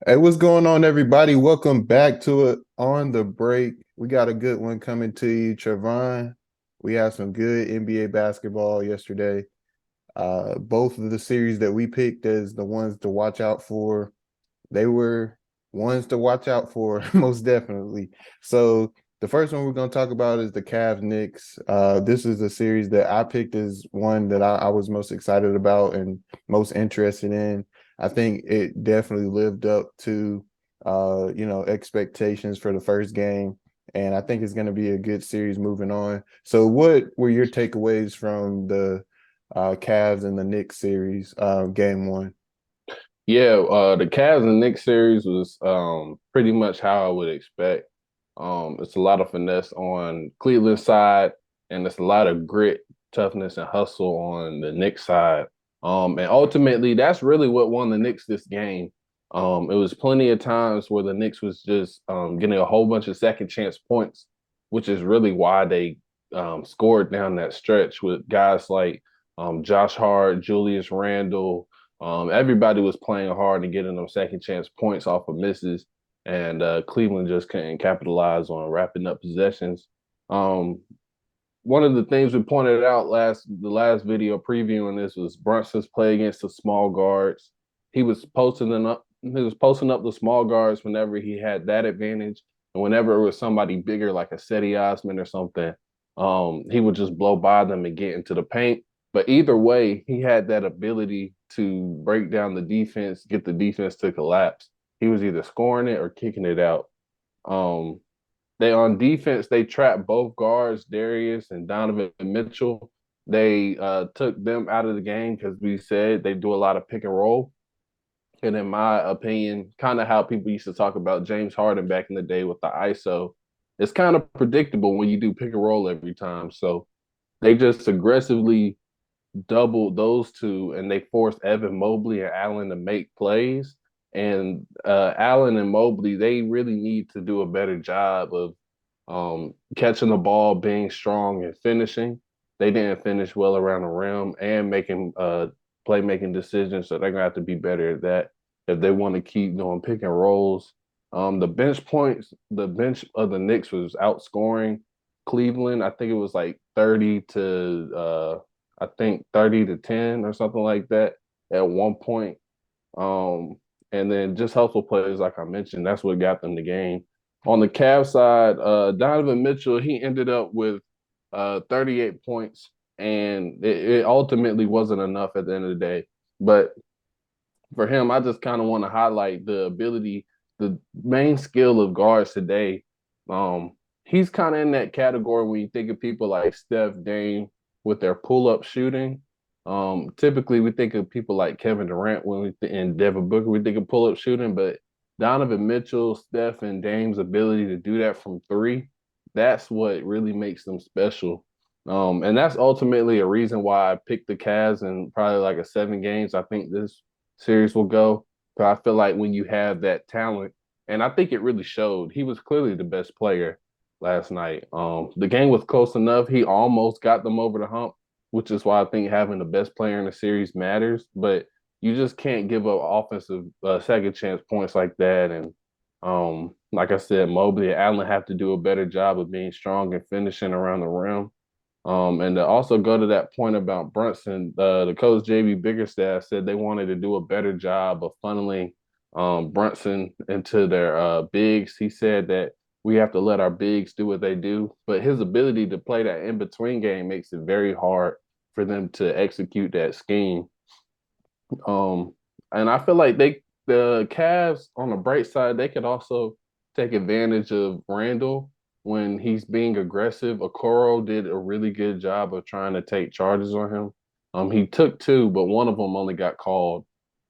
Hey, what's going on, everybody? Welcome back to it on the break. We got a good one coming to you, Trevon. We had some good NBA basketball yesterday. Both of the series that we picked as the ones to watch out for, they were ones to watch out for, most definitely. So the first one we're going to talk about is the Cavs Knicks. This is a series that I picked as one that I was most excited about and most interested in. I think it definitely lived up to expectations for the first game. And I think it's going to be a good series moving on. So what were your takeaways from the Cavs and the Knicks series, game one? Yeah, the Cavs and Knicks series was pretty much how I would expect. It's a lot of finesse on Cleveland's side, and it's a lot of grit, toughness, and hustle on the Knicks side. And ultimately, that's really what won the Knicks this game. It was plenty of times where the Knicks was just getting a whole bunch of second chance points, which is really why they scored down that stretch with guys like Josh Hart, Julius Randle. Everybody was playing hard and getting them second chance points off of misses, and Cleveland just couldn't capitalize on wrapping up possessions. Um, One of the things we pointed out the last video previewing this was Brunson's play against the small guards. He was posting up the small guards whenever he had that advantage, and whenever it was somebody bigger like a Cedi Osman or something, he would just blow by them and get into the paint. But either way, he had that ability to break down the defense, get the defense to collapse. He was either scoring it or kicking it out. Um, they on defense, they trapped both guards, Darius and Donovan Mitchell. They took them out of the game because we said they do a lot of pick and roll. And in my opinion, kind of how people used to talk about James Harden back in the day with the ISO, it's kind of predictable when you do pick and roll every time. So they just aggressively doubled those two, and they forced Evan Mobley and Allen to make plays. And Allen and Mobley, they really need to do a better job of catching the ball, being strong, and finishing. They didn't finish well around the rim and making playmaking decisions, so they're gonna have to be better at that if they want to keep doing pick and rolls. The bench of the Knicks was outscoring Cleveland. I think it was like 30 to 10 or something like that at one point. Um, and then just hustle plays, like I mentioned, that's what got them the game. On the Cavs side, Donovan Mitchell, he ended up with 38 points, and it ultimately wasn't enough at the end of the day. But for him, I just kind of want to highlight the ability, the main skill of guards today. Um, he's kind of in that category when you think of people like Steph, Dame with their pull-up shooting. Typically, we think of people like Kevin Durant and Devin Booker. We think of pull-up shooting, but Donovan Mitchell, Steph, and Dame's ability to do that from three, that's what really makes them special. And that's ultimately a reason why I picked the Cavs in probably like a 7 games. I think this series will go. But I feel like when you have that talent, and I think it really showed, he was clearly the best player last night. The game was close enough. He almost got them over the hump, which is why I think having the best player in the series matters. But you just can't give up offensive second chance points like that. And like I said, Mobley and Allen have to do a better job of being strong and finishing around the rim. And to also go to that point about Brunson, the coach JB Biggerstaff said they wanted to do a better job of funneling Brunson into their bigs. He said that we have to let our bigs do what they do, but his ability to play that in between game makes it very hard for them to execute that scheme. Um, and I feel like the Cavs on the bright side, they could also take advantage of Randall when he's being aggressive. Okoro did a really good job of trying to take charges on him. He took two, but one of them only got called.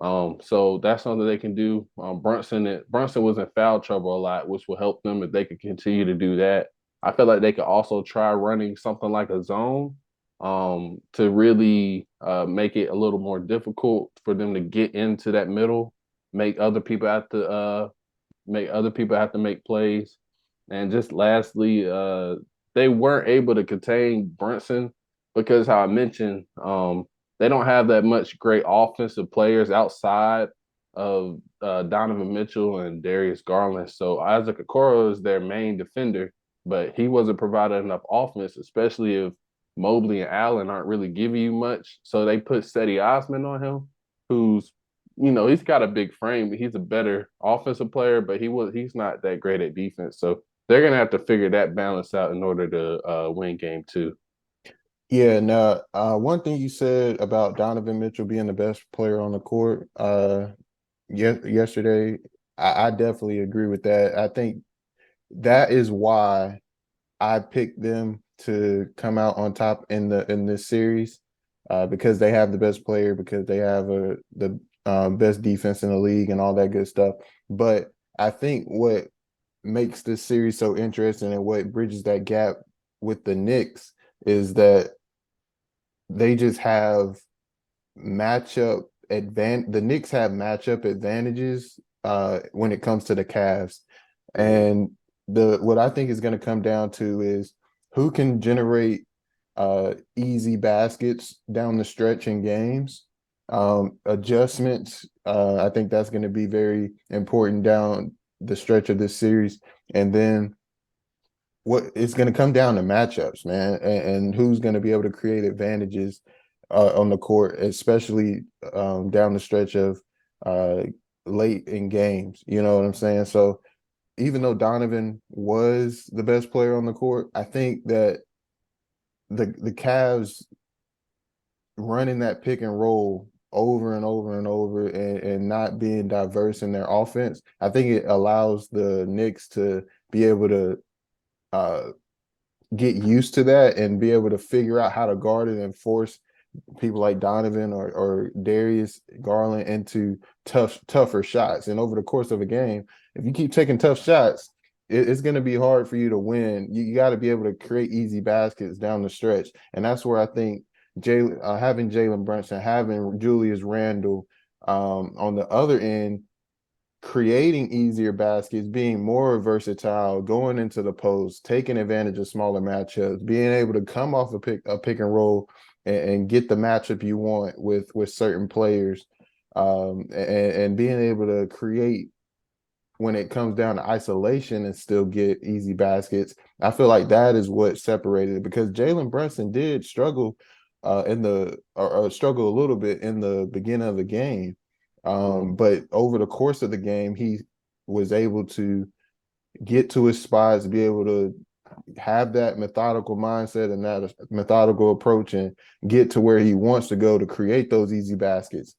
So that's something they can do. Brunson was in foul trouble a lot, which will help them if they could continue to do that. I feel like they could also try running something like a zone to really make it a little more difficult for them to get into that middle, make other people have to make plays. And just lastly, they weren't able to contain Brunson because how I mentioned, they don't have that much great offensive players outside Donovan Mitchell and Darius Garland. So Isaac Okoro is their main defender, but he wasn't providing enough offense, especially if Mobley and Allen aren't really giving you much. So they put Seti Osman on him, who's he's got a big frame. He's a better offensive player, but he's not that great at defense. So they're gonna have to figure that balance out in order to win game two. Yeah, now one thing you said about Donovan Mitchell being the best player on the court, yesterday, I definitely agree with that. I think that is why I picked them to come out on top in this series, because they have the best player, because they have the best defense in the league and all that good stuff. But I think what makes this series so interesting and what bridges that gap with the Knicks is that they just have matchup the Knicks have matchup advantages when it comes to the Cavs. Mhm. And the what I think is going to come down to is who can generate easy baskets down the stretch in games. Adjustments, I think that's going to be very important down the stretch of this series. And then what it's going to come down to matchups, man, and who's going to be able to create advantages on the court, especially down the stretch of uh, late in games. You know what I'm saying? So even though Donovan was the best player on the court, I think that the Cavs running that pick and roll over and over and over and not being diverse in their offense, I think it allows the Knicks to be able to uh, get used to that and be able to figure out how to guard it and force people like Donovan or Darius Garland into tougher shots. And over the course of a game, if you keep taking tough shots, it's going to be hard for you to win. You got to be able to create easy baskets down the stretch, and that's where I think having Jalen Brunson, having Julius Randle on the other end, creating easier baskets, being more versatile, going into the post, taking advantage of smaller matchups, being able to come off a pick and roll and get the matchup you want with certain players, and being able to create when it comes down to isolation and still get easy baskets. I feel like that is what separated it because Jalen Brunson did struggle or struggle a little bit in the beginning of the game. Mhm. But over the course of the game, he was able to get to his spots, be able to have that methodical mindset and that methodical approach and get to where he wants to go to create those easy baskets.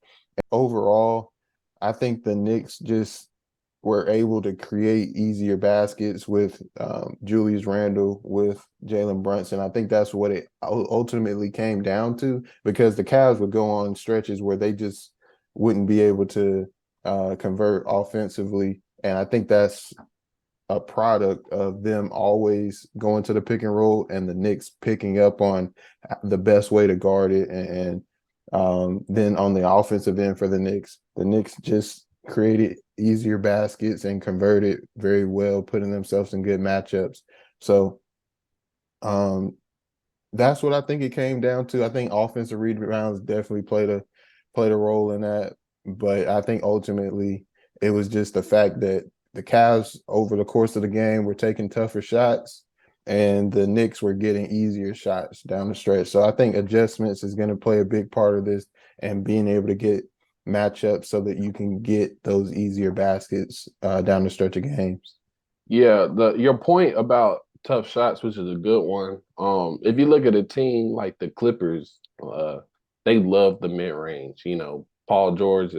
Overall, I think the Knicks just were able to create easier baskets with Julius Randle, with Jalen Brunson. I think that's what it ultimately came down to because the Cavs would go on stretches where they just wouldn't be able to convert offensively. And I think that's a product of them always going to the pick and roll and the Knicks picking up on the best way to guard it. And then on the offensive end for the Knicks just created easier baskets and converted very well, putting themselves in good matchups. So um, that's what I think it came down to. I think offensive rebounds definitely played a role in that, but I think ultimately it was just the fact that the Cavs over the course of the game were taking tougher shots, and the Knicks were getting easier shots down the stretch. So I think adjustments is going to play a big part of this, and being able to get matchups so that you can get those easier baskets down the stretch of games. Yeah, the your point about tough shots, which is a good one. If you look at a team like the Clippers, they love the mid range. Paul George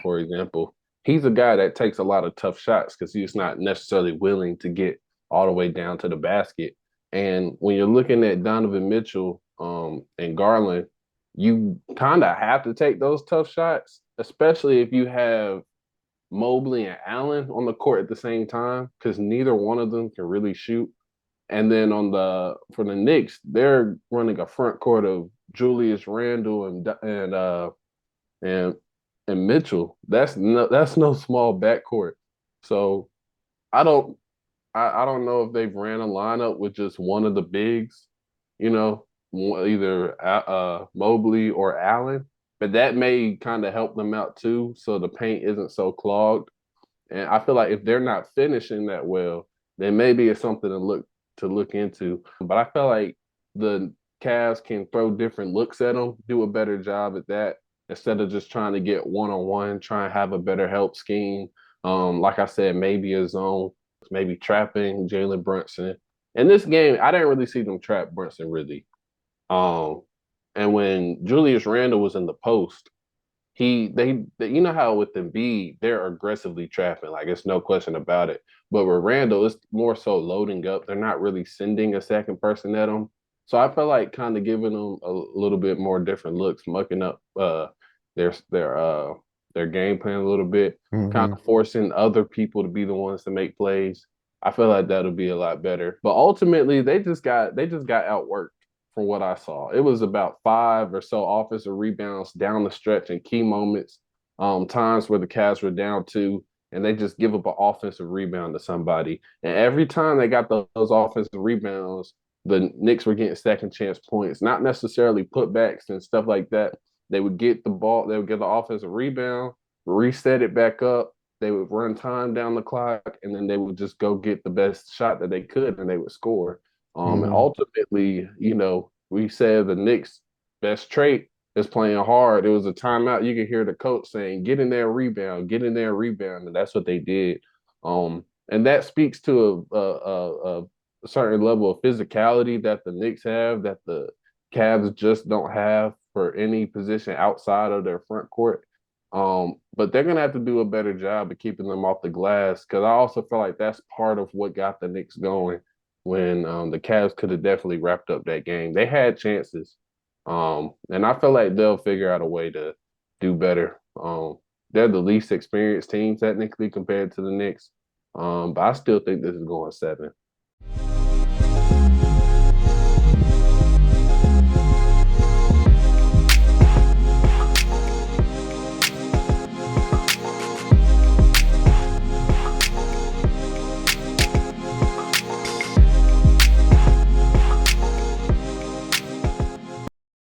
for example. He's a guy that takes a lot of tough shots because he's not necessarily willing to get all the way down to the basket. And when you're looking at Donovan Mitchell, and Garland, you kind of have to take those tough shots, especially if you have Mobley and Allen on the court at the same time because neither one of them can really shoot. And then for the Knicks, they're running a front court of Julius Randle and and Mitchell. That's no small backcourt. So I don't I don't know if they've ran a lineup with just one of the bigs, either Mobley or Allen. but that may kind of help them out too, so the paint isn't so clogged. And I feel like if they're not finishing that well, then maybe it's something to look into. But I feel like the Cavs can throw different looks at them, do a better job at that instead of just trying to get one on one, try and have a better help scheme. Like I said, maybe a zone, maybe trapping Jalen Brunson. In this game, I didn't really see them trap Brunson really. Um, and when Julius Randle was in the post, they you know how with Embiid they're aggressively trapping, like it's no question about it. But with Randall, it's more so loading up. They're not really sending a second person at him. So I feel like kind of giving them a little bit more different looks, mucking up their their uh their game plan a little bit, kind Hmm. of forcing other people to be the ones to make plays. I feel like that'll be a lot better. But ultimately, they just got outworked from what I saw. It was about five or so offensive rebounds down the stretch in key moments, times where the Cavs were down two, and they just give up an offensive rebound to somebody. And every time they got those offensive rebounds, the Knicks were getting second chance points, not necessarily putbacks and stuff like that. They would get the ball, they would get the offensive rebound, reset it back up. They would run time down the clock, and then they would just go get the best shot that they could, and they would score. And Hmm. ultimately, we said the Knicks' best trait is playing hard. It was a timeout. You could hear the coach saying, "Get in there, rebound, get in there, rebound," and that's what they did. And that speaks to a certain level of physicality that the Knicks have that the Cavs just don't have for any position outside of their front court. But they're gonna have to do a better job of keeping them off the glass because I also feel like that's part of what got the Knicks going when the Cavs could have definitely wrapped up that game. They had chances, and I feel like they'll figure out a way to do better. They're the least experienced team technically compared to the Knicks, but I still think this is going seven.